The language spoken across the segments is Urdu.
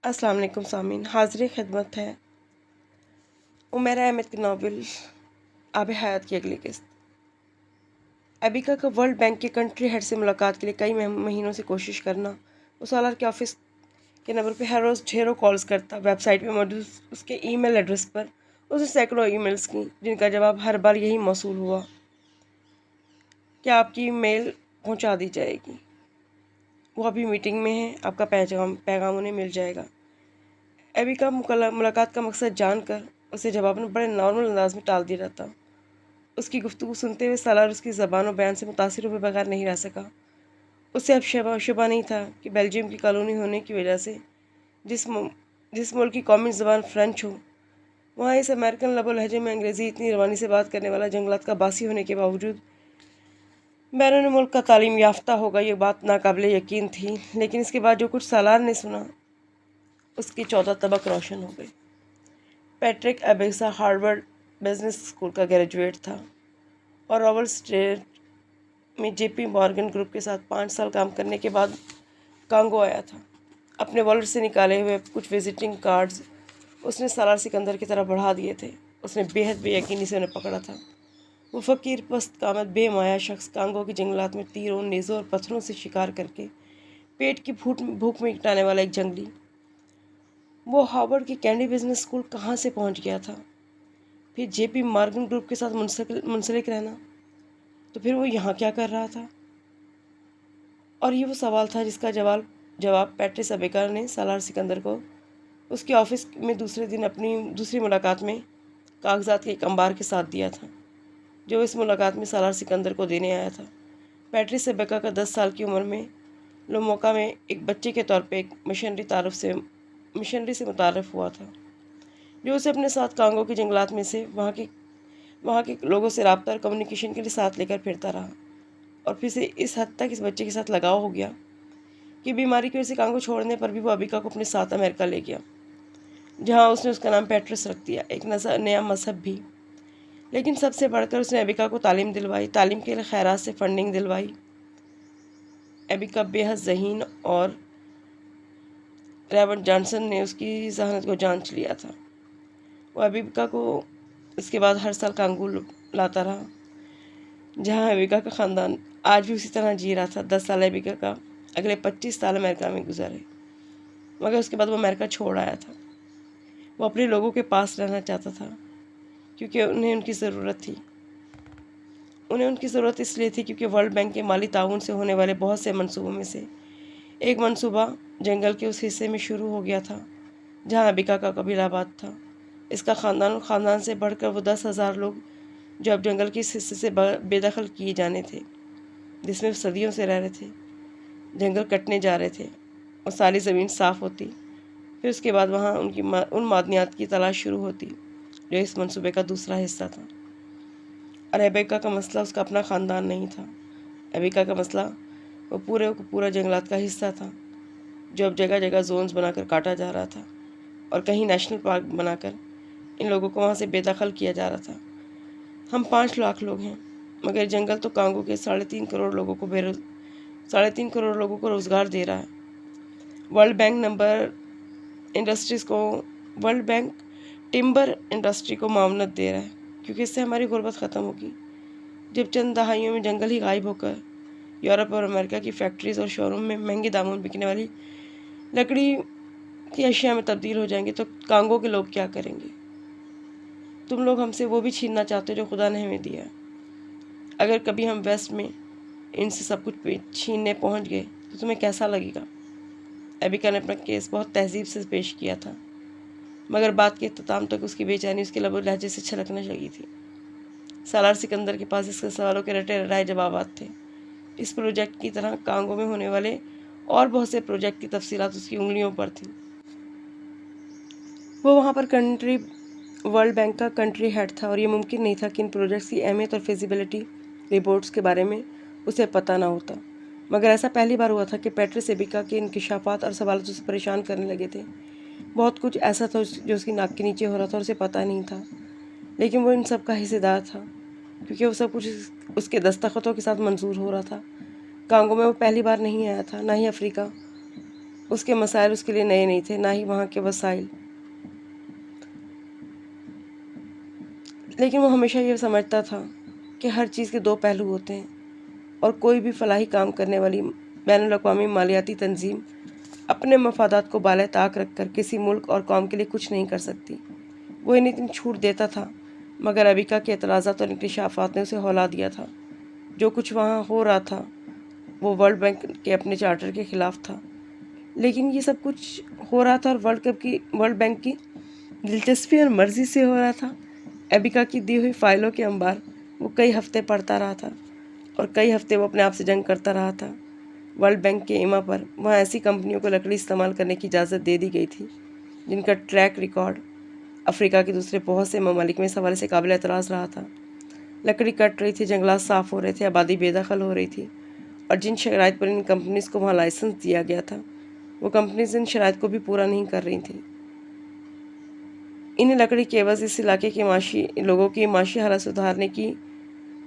السلام علیکم سامعین، حاضر خدمت ہے عمیر احمد کی ناول آب حیات کی اگلی قسط۔ ابیکا کا ورلڈ بینک کے کنٹری ہیڈ سے ملاقات کے لیے کئی مہینوں سے کوشش کرنا۔ وہ سالار کے آفس کے نمبر پہ ہر روز ڈھیروں کالز کرتا۔ ویب سائٹ پہ موجود اس کے ای میل ایڈریس پر اسے سینکڑوں ای میلز کی، جن کا جواب ہر بار یہی موصول ہوا کہ آپ کی میل پہنچا دی جائے گی، وہ ابھی میٹنگ میں ہے، آپ کا پیغام انہیں مل جائے گا۔ ابیکا ملاقات کا مقصد جان کر اسے جواب میں بڑے نارمل انداز میں ٹال دیا جاتا۔ اس کی گفتگو سنتے ہوئے سالار اس کی زبان و بیان سے متاثر ہوئے بغیر نہیں رہ سکا۔ اسے اب شبہ نہیں تھا کہ بیلجیم کی کالونی ہونے کی وجہ سے جس ملک کی قومی زبان فرینچ ہو، وہاں اس امریکن لب و لہجے میں انگریزی اتنی روانی سے بات کرنے والا جنگلات کا باسی ہونے کے باوجود بیرون ملک کا تعلیم یافتہ ہوگا، یہ بات ناقابل یقین تھی۔ لیکن اس کے بعد جو کچھ سالار نے سنا، اس کی 14 طبق روشن ہو گئی۔ پیٹرک ابیکا ہارورڈ بزنس اسکول کا گریجویٹ تھا اور راول اسٹریٹ میں جے پی مارگن گروپ کے ساتھ 5 سال کام کرنے کے بعد کانگو آیا تھا۔ اپنے والٹ سے نکالے ہوئے کچھ وزٹنگ کارڈز اس نے سالار سکندر کی طرف بڑھا دیے تھے۔ اس نے بے حد بے یقینی سے انہیں پکڑا تھا۔ وہ فقیر، پست قامت، بے مایہ شخص کانگو کے جنگلات میں تیروں، نیزوں اور پتھروں سے شکار کر کے پیٹ کی بھوک مٹانے والا ایک جنگلی، وہ ہارورڈ کی کینڈی بزنس اسکول کہاں سے پہنچ گیا تھا؟ پھر جے پی مارگن گروپ کے ساتھ منسلک رہنا، تو پھر وہ یہاں کیا کر رہا تھا؟ اور یہ وہ سوال تھا جس کا جواب پیٹرک ابیکا نے سالار سکندر کو اس کے آفس میں دوسرے دن اپنی دوسری ملاقات میں کاغذات کے ایک انبار کے ساتھ دیا تھا، جو اس ملاقات میں سالار سکندر کو دینے آیا تھا۔ پیٹرک ابیکا کا 10 سال کی عمر میں لوموکا میں ایک بچے کے طور پہ ایک مشنری سے متعارف ہوا تھا، جو اسے اپنے ساتھ کانگو کے جنگلات میں سے وہاں کے لوگوں سے رابطہ اور کمیونیکیشن کے لیے ساتھ لے کر پھرتا رہا، اور پھر سے اس حد تک اس بچے کے ساتھ لگاؤ ہو گیا کہ بیماری کی وجہ سے کانگو چھوڑنے پر بھی وہ ابیکا کو اپنے ساتھ امریکہ لے گیا، جہاں اس نے اس کا نام پیٹرس رکھ دیا، ایک نیا مذہب بھی۔ لیکن سب سے بڑھ کر اس نے ابیکا کو تعلیم دلوائی، تعلیم کے لیے خیرات سے فنڈنگ دلوائی۔ ابیکا بے حد ذہین اور ریورڈ جانسن نے اس کی ذہانت کو جانچ لیا تھا۔ وہ ابیکا کو اس کے بعد ہر سال کانگو لاتا رہا، جہاں ابیکا کا خاندان آج بھی اسی طرح جی رہا تھا۔ 10 سال ابیکا کا اگلے 25 سال امریکہ میں گزرے، مگر اس کے بعد وہ امریکہ چھوڑ آیا تھا۔ وہ اپنے لوگوں کے پاس رہنا چاہتا تھا، کیونکہ انہیں ان کی ضرورت تھی۔ انہیں ان کی ضرورت اس لیے تھی کیونکہ ورلڈ بینک کے مالی تعاون سے ہونے والے بہت سے منصوبوں میں سے ایک منصوبہ جنگل کے اس حصے میں شروع ہو گیا تھا جہاں ابیکا کا قبیلہ آباد تھا۔ اس کا خاندان سے بڑھ کر وہ 10,000 لوگ جو اب جنگل کے اس حصے سے بے دخل کیے جانے تھے، جس میں صدیوں سے رہ رہے تھے۔ جنگل کٹنے جا رہے تھے اور ساری زمین صاف ہوتی، پھر اس کے بعد وہاں ان معدنیات کی تلاش شروع ہوتی جو اس منصوبے کا دوسرا حصہ تھا۔ اور ابیکا کا مسئلہ اس کا اپنا خاندان نہیں تھا، ابیکا کا مسئلہ وہ پورا جنگلات کا حصہ تھا جو اب جگہ جگہ زونز بنا کر کاٹا جا رہا تھا، اور کہیں نیشنل پارک بنا کر ان لوگوں کو وہاں سے بے دخل کیا جا رہا تھا۔ ہم 5 لاکھ لوگ ہیں، مگر جنگل تو کانگو کے 3.5 کروڑ لوگوں کو روزگار دے رہا ہے۔ ورلڈ بینک ٹمبر انڈسٹری کو معاونت دے رہا ہے، کیونکہ اس سے ہماری غربت ختم ہوگی۔ جب چند دہائیوں میں جنگل ہی غائب ہو کر یورپ اور امریکہ کی فیکٹریز اور شوروم میں مہنگے داموں میں بکنے والی لکڑی کی اشیاء میں تبدیل ہو جائیں گے، تو کانگو کے لوگ کیا کریں گے؟ تم لوگ ہم سے وہ بھی چھیننا چاہتے ہو جو خدا نے ہمیں دیا ہے۔ اگر کبھی ہم ویسٹ میں ان سے سب کچھ چھیننے پہنچ گئے تو تمہیں کیسا لگے گا؟ ابیکا نے اپنا کیس بہت تہذیب سے پیش کیا تھا، مگر بات کے اختتام تک اس کی بے چینی اس کے لب و لہجے سے چھلکنے لگی تھی۔ سالار سکندر کے پاس اس کے سوالوں کے رٹے رٹائے جوابات تھے۔ اس پروجیکٹ کی طرح کانگو میں ہونے والے اور بہت سے پروجیکٹ کی تفصیلات اس کی انگلیوں پر تھیں۔ وہ وہاں پر ورلڈ بینک کا کنٹری ہیڈ تھا، اور یہ ممکن نہیں تھا کہ ان پروجیکٹس کی اہمیت اور فیزیبلٹی رپورٹس کے بارے میں اسے پتہ نہ ہوتا۔ مگر ایسا پہلی بار ہوا تھا کہ پیٹرک ابیکا کے انکشافات اور سوالات اسے پریشان کرنے لگے تھے۔ بہت کچھ ایسا تھا جو اس کی ناک کے نیچے ہو رہا تھا اور اسے پتہ نہیں تھا، لیکن وہ ان سب کا حصہ دار تھا، کیونکہ وہ سب کچھ اس کے دستخطوں کے ساتھ منظور ہو رہا تھا۔ کانگو میں وہ پہلی بار نہیں آیا تھا، نہ ہی افریقہ اس کے مسائل اس کے لیے نئے نہیں تھے، نہ ہی وہاں کے وسائل، لیکن وہ ہمیشہ یہ سمجھتا تھا کہ ہر چیز کے دو پہلو ہوتے ہیں، اور کوئی بھی فلاحی کام کرنے والی بین الاقوامی مالیاتی تنظیم اپنے مفادات کو بالائے طاق رکھ کر کسی ملک اور قوم کے لیے کچھ نہیں کر سکتی۔ وہ انہیں اتنی چھوٹ دیتا تھا، مگر ابیکا کے اعتراضات اور انکشافات نے اسے ہلا دیا تھا۔ جو کچھ وہاں ہو رہا تھا وہ ورلڈ بینک کے اپنے چارٹر کے خلاف تھا، لیکن یہ سب کچھ ہو رہا تھا اور ورلڈ بینک کی دلچسپی اور مرضی سے ہو رہا تھا۔ ابیکا کی دی ہوئی فائلوں کے انبار وہ کئی ہفتے پڑھتا رہا تھا، اور کئی ہفتے وہ اپنے آپ سے جنگ کرتا رہا تھا۔ ورلڈ بینک کے ایما پر وہاں ایسی کمپنیوں کو لکڑی استعمال کرنے کی اجازت دے دی گئی تھی جن کا ٹریک ریکارڈ افریقہ کے دوسرے بہت سے ممالک میں اس حوالے سے قابل اعتراض رہا تھا۔ لکڑی کٹ رہی تھی، جنگلات صاف ہو رہے تھے، آبادی بے دخل ہو رہی تھی، اور جن شرائط پر ان کمپنیز کو وہاں لائسنس دیا گیا تھا وہ کمپنیز ان شرائط کو بھی پورا نہیں کر رہی تھیں۔ انہیں لکڑی کے عوض اس علاقے کے لوگوں کی معاشی حالت سدھارنے کی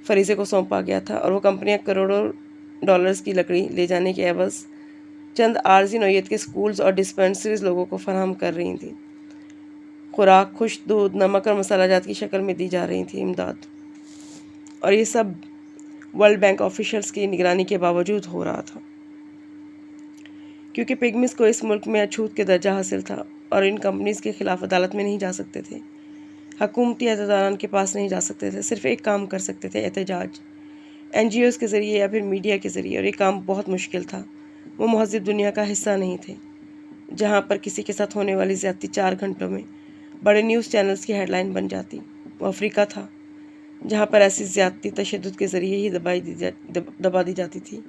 فریضے کو سونپا گیا تھا، اور وہ کمپنیاں کروڑوں ڈالرز کی لکڑی لے جانے کے عوض چند عارضی نوعیت کے سکولز اور ڈسپنسریز لوگوں کو فراہم کر رہی تھیں۔ خوراک، خشک دودھ، نمک اور مسالہ جات کی شکل میں دی جا رہی تھی امداد، اور یہ سب ورلڈ بینک آفیشلز کی نگرانی کے باوجود ہو رہا تھا، کیونکہ پگمز کو اس ملک میں اچھوت کے درجہ حاصل تھا اور ان کمپنیز کے خلاف عدالت میں نہیں جا سکتے تھے، حکومتی عہدیداران کے پاس نہیں جا سکتے تھے، صرف ایک کام کر سکتے تھے: احتجاج، NGOs کے ذریعے یا پھر میڈیا کے ذریعے، اور یہ کام بہت مشکل تھا۔ وہ مہذب دنیا کا حصہ نہیں تھے جہاں پر کسی کے ساتھ ہونے والی زیادتی 4 گھنٹوں میں بڑے نیوز چینلز کی ہیڈ لائن بن جاتی۔ وہ افریقہ تھا جہاں پر ایسی زیادتی تشدد کے ذریعے ہی دبا دی جاتی تھی۔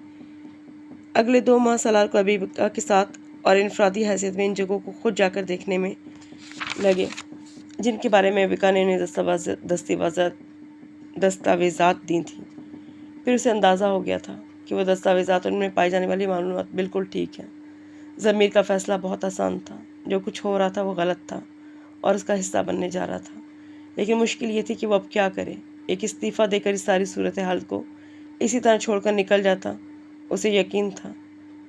اگلے 2 ماہ سالار کو ابیکا کے ساتھ اور انفرادی حیثیت میں ان جگہوں کو خود جا کر دیکھنے میں لگے جن کے بارے میں ابیکا نے انہیں دستاویزات دی تھیں۔ پھر اسے اندازہ ہو گیا تھا کہ وہ دستاویزات اور ان میں پائی جانے والی معلومات بالکل ٹھیک ہیں۔ ضمیر کا فیصلہ بہت آسان تھا، جو کچھ ہو رہا تھا وہ غلط تھا اور اس کا حصہ بننے جا رہا تھا، لیکن مشکل یہ تھی کہ وہ اب کیا کرے۔ ایک استعفیٰ دے کر اس ساری صورتحال کو اسی طرح چھوڑ کر نکل جاتا۔ اسے یقین تھا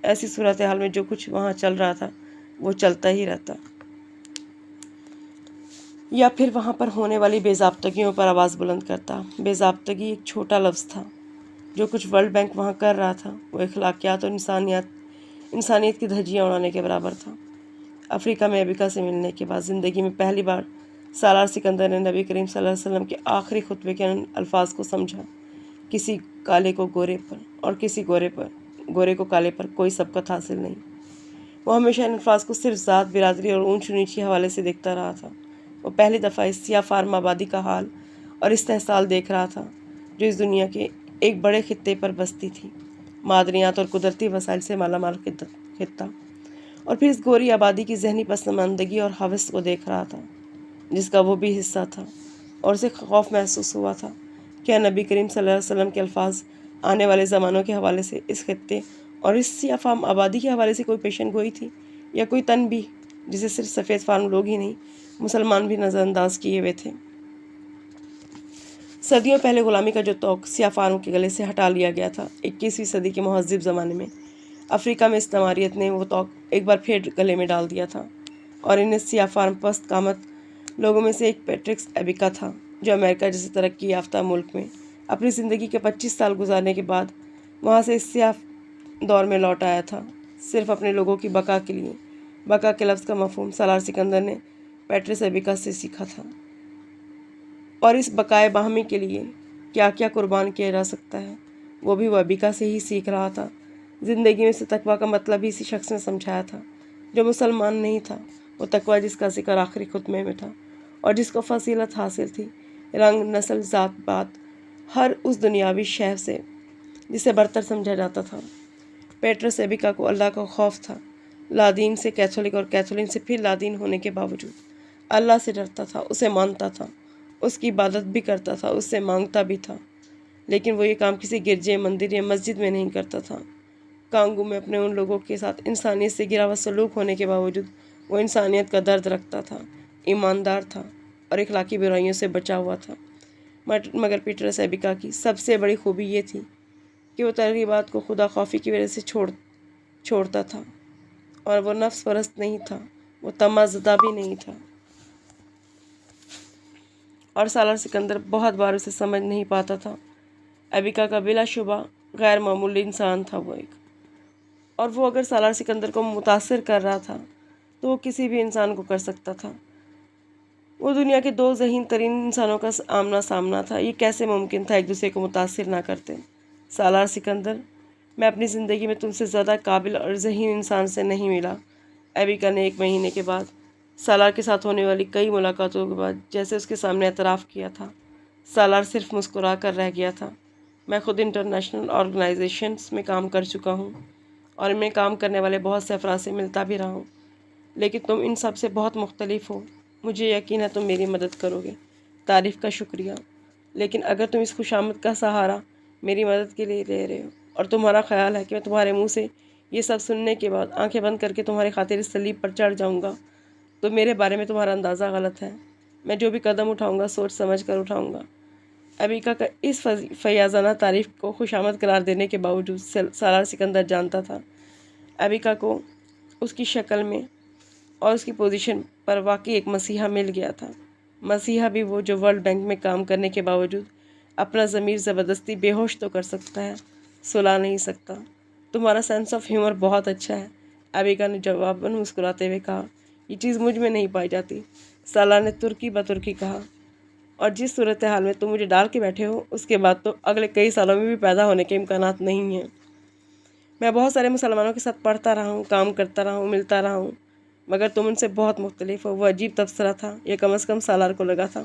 ایسی صورتحال میں جو کچھ وہاں چل رہا تھا وہ چلتا ہی رہتا، یا پھر وہاں پر ہونے والی بے ضابطگیوں پر آواز بلند کرتا۔ بے ضابطگی ایک چھوٹا لفظ تھا۔ جو کچھ ورلڈ بینک وہاں کر رہا تھا وہ اخلاقیات اور انسانیت کی دھجیاں اڑانے کے برابر تھا۔ افریقہ میں ابیکا سے ملنے کے بعد زندگی میں پہلی بار سالار سکندر نے نبی کریم صلی اللہ علیہ وسلم کے آخری خطبے کے ان الفاظ کو سمجھا: کسی کالے کو گورے پر اور کسی گورے کو کالے پر کوئی سبقت حاصل نہیں۔ وہ ہمیشہ ان الفاظ کو صرف ذات، برادری اور اونچ نیچ کے حوالے سے دیکھتا رہا تھا۔ وہ پہلی دفعہ اس سیاہ فارم آبادی کا حال اور استحصال دیکھ رہا تھا جو اس دنیا کے ایک بڑے خطے پر بستی تھی، معدنیات اور قدرتی وسائل سے مالا مال خطہ، اور پھر اس گوری آبادی کی ذہنی پسماندگی اور ہوس کو دیکھ رہا تھا جس کا وہ بھی حصہ تھا، اور اسے خوف محسوس ہوا تھا۔ کیا نبی کریم صلی اللہ علیہ وسلم کے الفاظ آنے والے زمانوں کے حوالے سے اس خطے اور اس سیاہ فارم آبادی کے حوالے سے کوئی پیشن گوئی تھی، یا کوئی تنبیہ جسے صرف سفید فارم لوگ ہی نہیں مسلمان بھی نظر انداز کیے ہوئے تھے؟ صدیوں پہلے غلامی کا جو طوق سیاہ فارم کے گلے سے ہٹا لیا گیا تھا، 21ویں صدی کے مہذب زمانے میں افریقہ میں استعماریت نے وہ طوق ایک بار پھر گلے میں ڈال دیا تھا، اور انہیں سیاہ فارم پست قامت لوگوں میں سے ایک پیٹرکس ابیکا تھا جو امریکہ جیسے ترقی یافتہ ملک میں اپنی زندگی کے 25 سال گزارنے کے بعد وہاں سے اس سیاہ دور میں لوٹ آیا تھا، صرف اپنے لوگوں کی بقا کے لیے۔ بقا کے لفظ کا مفہوم سالار سکندر نے پیٹرس ابیکا سے سیکھا تھا، اور اس بقائے باہمی کے لیے کیا کیا قربان کیا جا سکتا ہے وہ بھی وہ ابیکا سے ہی سیکھ رہا تھا۔ زندگی میں اسے تقویٰ کا مطلب ہی اسی شخص نے سمجھایا تھا جو مسلمان نہیں تھا، وہ تقویٰ جس کا ذکر آخری خطبے میں تھا اور جس کو فضیلت حاصل تھی رنگ، نسل، ذات پات، ہر اس دنیاوی شے سے جسے برتر سمجھا جاتا تھا۔ پیٹرس ابیکا کو اللہ کا خوف تھا۔ لادین سے کیتھولک اور کیتھولک سے پھر لادین ہونے کے باوجود اللہ سے ڈرتا تھا، اسے مانتا تھا، اس کی عبادت بھی کرتا تھا، اس سے مانگتا بھی تھا، لیکن وہ یہ کام کسی گرجے، مندر یا مسجد میں نہیں کرتا تھا۔ کانگو میں اپنے ان لوگوں کے ساتھ انسانیت سے گرا ہوا سلوک ہونے کے باوجود وہ انسانیت کا درد رکھتا تھا، ایماندار تھا اور اخلاقی برائیوں سے بچا ہوا تھا۔ مگر پیٹرس ابیکا کی سب سے بڑی خوبی یہ تھی کہ وہ ترغیبات کو خدا خوفی کی وجہ سے چھوڑتا تھا اور وہ نفس پرست نہیں تھا، وہ طمع زدہ بھی نہیں تھا، اور سالار سکندر بہت بار اسے سمجھ نہیں پاتا تھا۔ ابیکا کا بلا شبہ غیر معمولی انسان تھا وہ ایک، اور وہ اگر سالار سکندر کو متاثر کر رہا تھا تو وہ کسی بھی انسان کو کر سکتا تھا۔ وہ دنیا کے دو ذہین ترین انسانوں کا آمنا سامنا تھا، یہ کیسے ممکن تھا ایک دوسرے کو متاثر نہ کرتے؟ سالار سکندر، میں اپنی زندگی میں تم سے زیادہ قابل اور ذہین انسان سے نہیں ملا۔ ابیکا نے 1 مہینے کے بعد سالار کے ساتھ ہونے والی کئی ملاقاتوں کے بعد جیسے اس کے سامنے اعتراف کیا تھا۔ سالار صرف مسکرا کر رہ گیا تھا۔ میں خود انٹرنیشنل آرگنائزیشنز میں کام کر چکا ہوں اور ان میں کام کرنے والے بہت سے افراد سے ملتا بھی رہا ہوں، لیکن تم ان سب سے بہت مختلف ہو۔ مجھے یقین ہے تم میری مدد کرو گے۔ تعریف کا شکریہ، لیکن اگر تم اس خوشامد کا سہارا میری مدد کے لیے لے رہے ہو اور تمہارا خیال ہے کہ میں تمہارے منہ سے یہ سب سننے کے بعد آنکھیں بند کر کے تمہاری خاطر اس صلیب پر چڑھ جاؤں گا، تو میرے بارے میں تمہارا اندازہ غلط ہے۔ میں جو بھی قدم اٹھاؤں گا سوچ سمجھ کر اٹھاؤں گا۔ ابیکا کا اس فیاضانہ تعریف کو خوشامد قرار دینے کے باوجود سالار سکندر جانتا تھا ابیکا کو اس کی شکل میں اور اس کی پوزیشن پر واقعی ایک مسیحا مل گیا تھا۔ مسیحا بھی وہ جو ورلڈ بینک میں کام کرنے کے باوجود اپنا ضمیر زبردستی بے ہوش تو کر سکتا ہے، سلا نہیں سکتا۔ تمہارا سینس آف ہیومر بہت اچھا ہے، ابیکا نے جواباً مسکراتے ہوئے کہا۔ یہ چیز مجھ میں نہیں پائی جاتی، سالار نے ترکی بترکی کہا، اور جس صورتحال میں تم مجھے ڈال کے بیٹھے ہو اس کے بعد تو اگلے کئی سالوں میں بھی پیدا ہونے کے امکانات نہیں ہیں۔ میں بہت سارے مسلمانوں کے ساتھ پڑھتا رہا ہوں، کام کرتا رہا ہوں، ملتا رہا ہوں، مگر تم ان سے بہت مختلف ہو۔ وہ عجیب تبصرہ تھا، یہ کم از کم سالار کو لگا تھا۔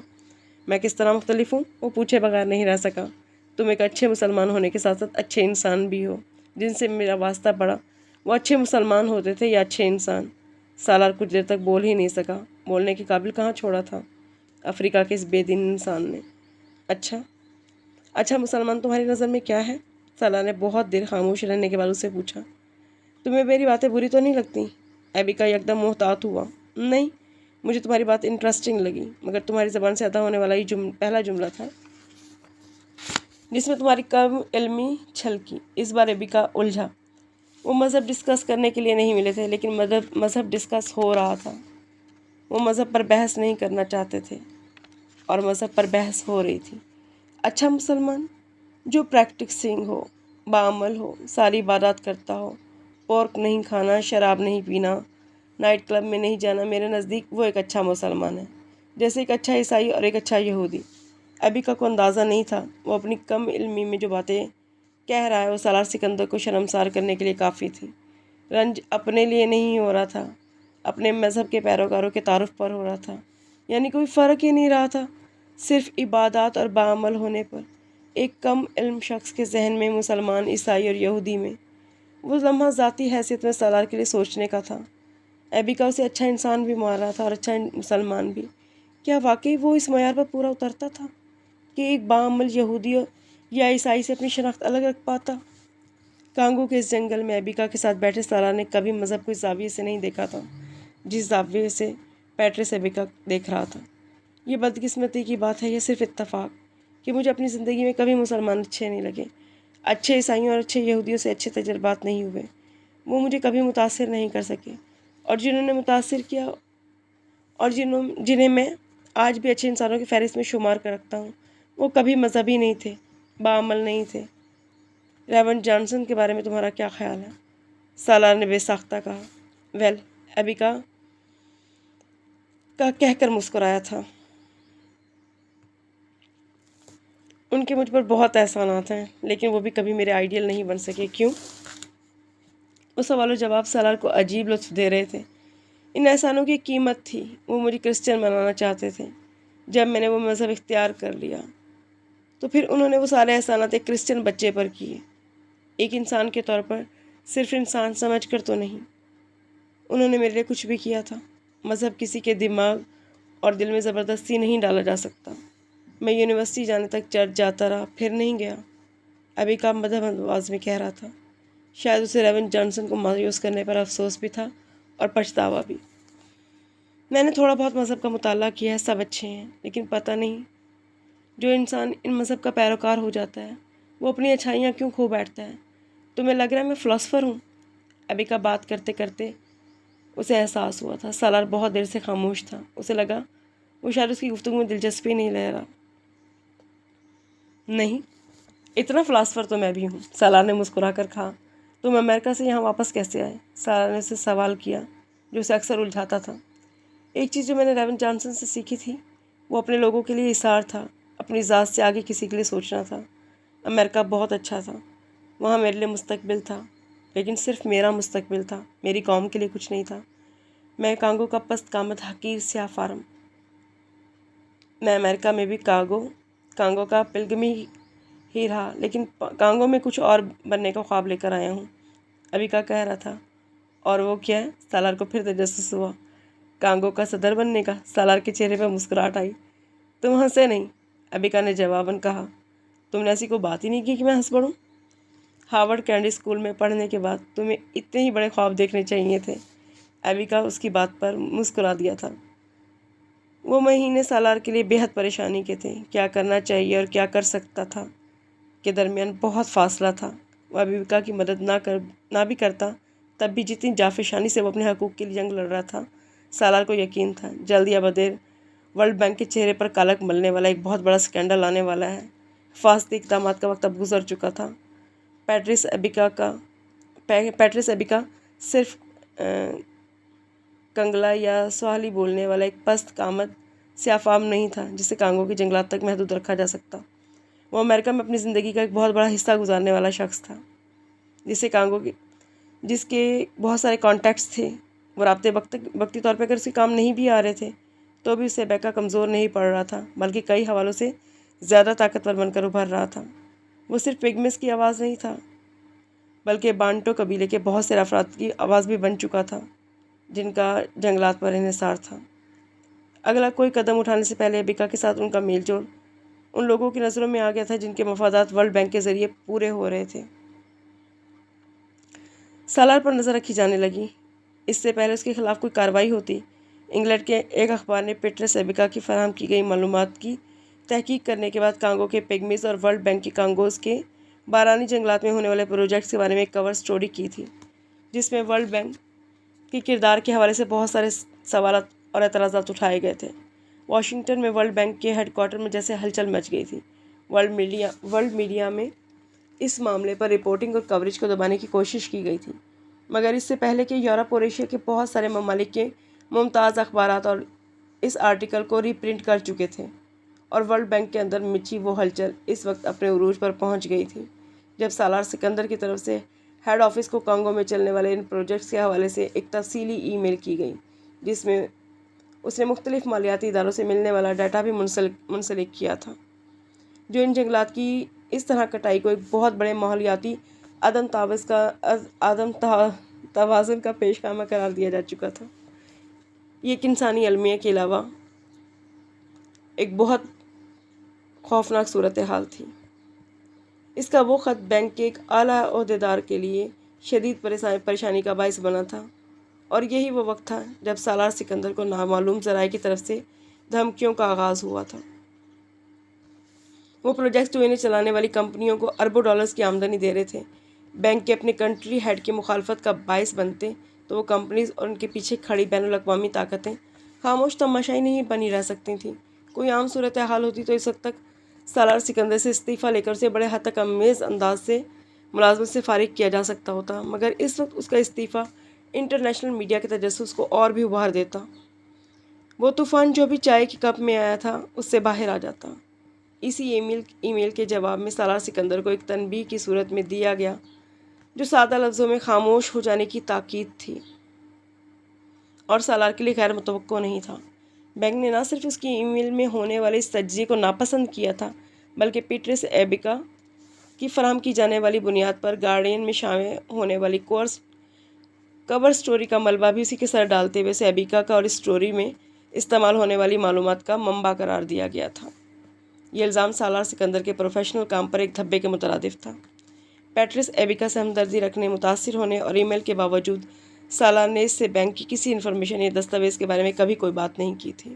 میں کس طرح مختلف ہوں؟ وہ پوچھے بغیر نہیں رہ سکا۔ تم ایک اچھے مسلمان ہونے کے ساتھ ساتھ اچھے انسان بھی ہو۔ جن سے میرا واسطہ پڑا وہ اچھے مسلمان ہوتے تھے یا اچھے انسان؟ سالار کچھ دیر تک بول ہی نہیں سکا، بولنے کے قابل کہاں چھوڑا تھا افریقہ کے اس بے دین انسان نے۔ اچھا مسلمان تمہاری نظر میں کیا ہے؟ سالار نے بہت دیر خاموش رہنے کے بعد اس سے پوچھا۔ تمہیں میری باتیں بری تو نہیں لگتی؟ ابیکا یکدم محتاط ہوا۔ نہیں، مجھے تمہاری بات انٹرسٹنگ لگی، مگر تمہاری زبان سے ادا ہونے والا یہ پہلا جملہ تھا جس میں تمہاری کم علمی چھلکی۔ اس بار ابیکا الجھا۔ وہ مذہب ڈسکس کرنے کے لیے نہیں ملے تھے، لیکن مذہب ڈسکس ہو رہا تھا۔ وہ مذہب پر بحث نہیں کرنا چاہتے تھے اور مذہب پر بحث ہو رہی تھی۔ اچھا مسلمان جو پریکٹسنگ ہو، باعمل ہو، ساری عبادات کرتا ہو، پورک نہیں کھانا، شراب نہیں پینا، نائٹ کلب میں نہیں جانا، میرے نزدیک وہ ایک اچھا مسلمان ہے، جیسے ایک اچھا عیسائی اور ایک اچھا یہودی۔ ابیکا کو اندازہ نہیں تھا وہ اپنی کم علمی میں جو باتیں کہہ رہا ہے وہ سالار سکندر کو شرمسار کرنے کے لیے کافی تھی۔ رنج اپنے لیے نہیں ہو رہا تھا، اپنے مذہب کے پیروکاروں کے تعارف پر ہو رہا تھا، یعنی کوئی فرق ہی نہیں رہا تھا صرف عبادات اور باعمل ہونے پر۔ ایک کم علم شخص کے ذہن میں مسلمان، عیسائی اور یہودی میں وہ لمحہ ذاتی حیثیت میں سالار کے لیے سوچنے کا تھا۔ ابیکا اسے اچھا انسان بھی مان رہا تھا اور اچھا مسلمان بھی۔ کیا واقعی وہ اس معیار پر پورا اترتا تھا کہ ایک باعمل یہودی یا عیسائی سے اپنی شناخت الگ رکھ پاتا؟ کانگو کے اس جنگل میں ابیکا کے ساتھ بیٹھے سالار نے کبھی مذہب کو اس زاویے سے نہیں دیکھا تھا جس زاویے سے پیٹرس ابیکا دیکھ رہا تھا۔ یہ بدقسمتی کی بات ہے، یہ صرف اتفاق کہ مجھے اپنی زندگی میں کبھی مسلمان اچھے نہیں لگے، اچھے عیسائیوں اور اچھے یہودیوں سے اچھے تجربات نہیں ہوئے۔ وہ مجھے کبھی متاثر نہیں کر سکے، اور جنہوں نے متاثر کیا اور جنہیں میں آج بھی اچھے انسانوں کی فہرست میں شمار کر رکھتا ہوں، وہ کبھی مذہبی نہیں تھے، باعمل نہیں تھے۔ ریورنڈ جانسن کے بارے میں تمہارا کیا خیال ہے؟ سالار نے بے ساختہ کہا۔ ویل، ابیکا کا کہہ کر مسکرایا تھا۔ ان کے مجھ پر بہت احسانات ہیں، لیکن وہ بھی کبھی میرے آئیڈیل نہیں بن سکے۔ کیوں؟ وہ سوال و جواب سالار کو عجیب لطف دے رہے تھے۔ ان احسانوں کی قیمت تھی، وہ مجھے کرسچن بنانا چاہتے تھے۔ جب میں نے وہ مذہب اختیار کر لیا تو پھر انہوں نے وہ سارے احسانات ایک کرسچن بچے پر کیے، ایک انسان کے طور پر، صرف انسان سمجھ کر تو نہیں۔ انہوں نے میرے لیے کچھ بھی کیا تھا۔ مذہب کسی کے دماغ اور دل میں زبردستی نہیں ڈالا جا سکتا۔ میں یونیورسٹی جانے تک چرچ جاتا رہا، پھر نہیں گیا، ابیکا مدھم انداز میں کہہ رہا تھا۔ شاید اسے ریورنڈ جانسن کو مایوس کرنے پر افسوس بھی تھا اور پچھتاوا بھی۔ میں نے تھوڑا بہت مذہب کا مطالعہ کیا ہے، سب اچھے ہیں، لیکن پتہ نہیں جو انسان ان مذہب کا پیروکار ہو جاتا ہے وہ اپنی اچھائیاں کیوں کھو بیٹھتا ہے۔ تمہیں لگ رہا ہے میں فلاسفر ہوں؟ ابیکا بات کرتے کرتے اسے احساس ہوا تھا سالار بہت دیر سے خاموش تھا۔ اسے لگا وہ شاید اس کی گفتگو میں دلچسپی نہیں لے رہا۔ نہیں، اتنا فلاسفر تو میں بھی ہوں، سالار نے مسکرا کر کہا۔ تم امریکہ سے یہاں واپس کیسے آئے؟ سالار نے اسے سوال کیا جو اسے اکثر الجھاتا تھا۔ ایک چیز جو میں نے ریون جانسن سے سیکھی تھی وہ اپنے لوگوں کے لیے اثار تھا، اپنی ذات سے آگے کسی کے لیے سوچنا تھا۔ امریکہ بہت اچھا تھا، وہاں میرے لیے مستقبل تھا، لیکن صرف میرا مستقبل تھا، میری قوم کے لیے کچھ نہیں تھا۔ میں کانگو کا پست قامت حقیر سیاہ فارم۔ میں امریکہ میں بھی کانگو کا پلگمی ہی رہا، لیکن کانگو میں کچھ اور بننے کا خواب لے کر آیا ہوں، ابیکا کہہ رہا تھا۔ اور وہ کیا ہے؟ سالار کو پھر تجسس ہوا۔ کانگو کا صدر بننے کا؟ سالار کے چہرے پر مسکراہٹ آئی۔ تم ہنسے نہیں، ابیکا نے جواباً کہا۔ تم نے ایسی کوئی بات ہی نہیں کی کہ میں ہنس پڑوں۔ ہارورڈ کینڈی اسکول میں پڑھنے کے بعد تمہیں اتنے ہی بڑے خواب دیکھنے چاہیے تھے۔ ابیکا اس کی بات پر مسکرا دیا تھا۔ وہ مہینے سالار کے لیے بے حد پریشانی کے تھے۔ کیا کرنا چاہیے اور کیا کر سکتا تھا کے درمیان بہت فاصلہ تھا۔ وہ ابیکا کی مدد نہ بھی کرتا تب بھی جتنی جافشانی سے وہ اپنے حقوق کے لیے جنگ لڑ رہا تھا، سالار کو یقین تھا جلد یا بدیر ورلڈ بینک کے چہرے پر کالک ملنے والا ایک بہت بڑا اسکینڈل آنے والا ہے۔ حفاظتی اقدامات کا وقت اب گزر چکا تھا۔ پیٹرس ابیکا صرف کنگلا یا سواحلی بولنے والا ایک پست قامت سیاہ فام نہیں تھا جسے کانگو کے جنگلات تک محدود رکھا جا سکتا۔ وہ امریکہ میں اپنی زندگی کا ایک بہت بڑا حصہ گزارنے والا شخص تھا جس کے بہت سارے کانٹیکٹس تھے۔ وہ رابطے وقتی طور پہ اگر اس کے کام نہیں بھی آ رہے تھے تو بھی اسے ابیکا کمزور نہیں پڑ رہا تھا، بلکہ کئی حوالوں سے زیادہ طاقتور بن کر ابھر رہا تھا۔ وہ صرف پگمس کی آواز نہیں تھا، بلکہ بانٹو قبیلے کے بہت سے افراد کی آواز بھی بن چکا تھا جن کا جنگلات پر انحصار تھا۔ اگلا کوئی قدم اٹھانے سے پہلے ابیکا کے ساتھ ان کا میل جول ان لوگوں کی نظروں میں آ گیا تھا جن کے مفادات ورلڈ بینک کے ذریعے پورے ہو رہے تھے۔ سالار پر نظر رکھی جانے لگی۔ اس سے پہلے اس کے خلاف کوئی کارروائی ہوتی، انگلینڈ کے ایک اخبار نے پیٹرس ابیکا کی فراہم کی گئی معلومات کی تحقیق کرنے کے بعد کانگو کے پگمیز اور ورلڈ بینک کے کانگوز کے بارانی جنگلات میں ہونے والے پروجیکٹس کے بارے میں ایک کور سٹوری کی تھی، جس میں ورلڈ بینک کے کردار کے حوالے سے بہت سارے سوالات اور اعتراضات اٹھائے گئے تھے۔ واشنگٹن میں ورلڈ بینک کے ہیڈ کوارٹر میں جیسے ہلچل مچ گئی تھی۔ ورلڈ میڈیا میں اس معاملے پر رپورٹنگ اور کوریج کو دبانے کی کوشش کی گئی تھی، مگر اس سے پہلے کہ یورپ اور ایشیا کے بہت سارے ممالک کے ممتاز اخبارات اور اس آرٹیکل کو ری پرنٹ کر چکے تھے، اور ورلڈ بینک کے اندر مچی وہ ہلچل اس وقت اپنے عروج پر پہنچ گئی تھی جب سالار سکندر کی طرف سے ہیڈ آفس کو کانگو میں چلنے والے ان پروجیکٹس کے حوالے سے ایک تفصیلی ای میل کی گئی، جس میں اس نے مختلف مالیاتی اداروں سے ملنے والا ڈیٹا بھی منسلک کیا تھا، جو ان جنگلات کی اس طرح کٹائی کو ایک بہت بڑے ماحولیاتی عدم توازن کا پیش خامہ قرار دیا جا چکا تھا۔ یہ ایک انسانی المیہ کے علاوہ ایک بہت خوفناک صورتحال تھی۔ اس کا وہ خط بینک کے ایک اعلیٰ عہدیدار کے لیے شدید پریشانی کا باعث بنا تھا، اور یہی وہ وقت تھا جب سالار سکندر کو نامعلوم ذرائع کی طرف سے دھمکیوں کا آغاز ہوا تھا۔ وہ پروجیکٹس جو انہیں چلانے والی کمپنیوں کو اربوں ڈالرز کی آمدنی دے رہے تھے، بینک کے اپنے کنٹری ہیڈ کی مخالفت کا باعث بنتے تو وہ کمپنیز اور ان کے پیچھے کھڑی بین الاقوامی طاقتیں خاموش تماشائی نہیں بنی رہ سکتی تھیں۔ کوئی عام صورتحال ہوتی تو اس وقت تک سالار سکندر سے استعفیٰ لے کر اسے بڑے حد تک امیز انداز سے ملازمت سے فارغ کیا جا سکتا ہوتا، مگر اس وقت اس کا استعفیٰ انٹرنیشنل میڈیا کے تجسس کو اور بھی ابھار دیتا۔ وہ طوفان جو بھی چائے کی کپ میں آیا تھا اس سے باہر آ جاتا۔ اسی ای میل کے جواب میں سالار سکندر کو ایک تنبیہ کی صورت میں دیا گیا جو سادہ لفظوں میں خاموش ہو جانے کی تاکید تھی، اور سالار کے لیے غیر متوقع نہیں تھا۔ بینک نے نہ صرف اس کی ای میل میں ہونے والے اس تجزیے کو ناپسند کیا تھا، بلکہ پیٹرس ابیکا کی فراہم کی جانے والی بنیاد پر گارڈین میں شائع ہونے والی کور سٹوری کا ملبہ بھی اسی کے سر ڈالتے ہوئے اسے ابیکا کا اور اس سٹوری میں استعمال ہونے والی معلومات کا منبع قرار دیا گیا تھا۔ یہ الزام سالار سکندر کے پروفیشنل کام پر ایک دھبے کے مترادف تھا۔ پیٹرس ابیکا سے ہمدردی رکھنے، متاثر ہونے اور ای میل کے باوجود سالار نے اس سے بینک کی کسی انفارمیشن یا دستاویز کے بارے میں کبھی کوئی بات نہیں کی تھی۔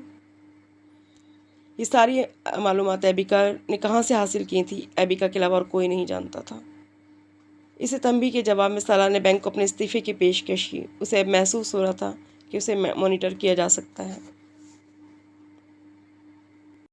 یہ ساری معلومات ابیکا نے کہاں سے حاصل کی تھی، ابیکا کے علاوہ اور کوئی نہیں جانتا تھا۔ اسے تنبیہ کے جواب میں سالار نے بینک کو اپنے استعفے کی پیشکش کی۔ اسے اب محسوس ہو رہا تھا کہ اسے مانیٹر کیا جا سکتا ہے۔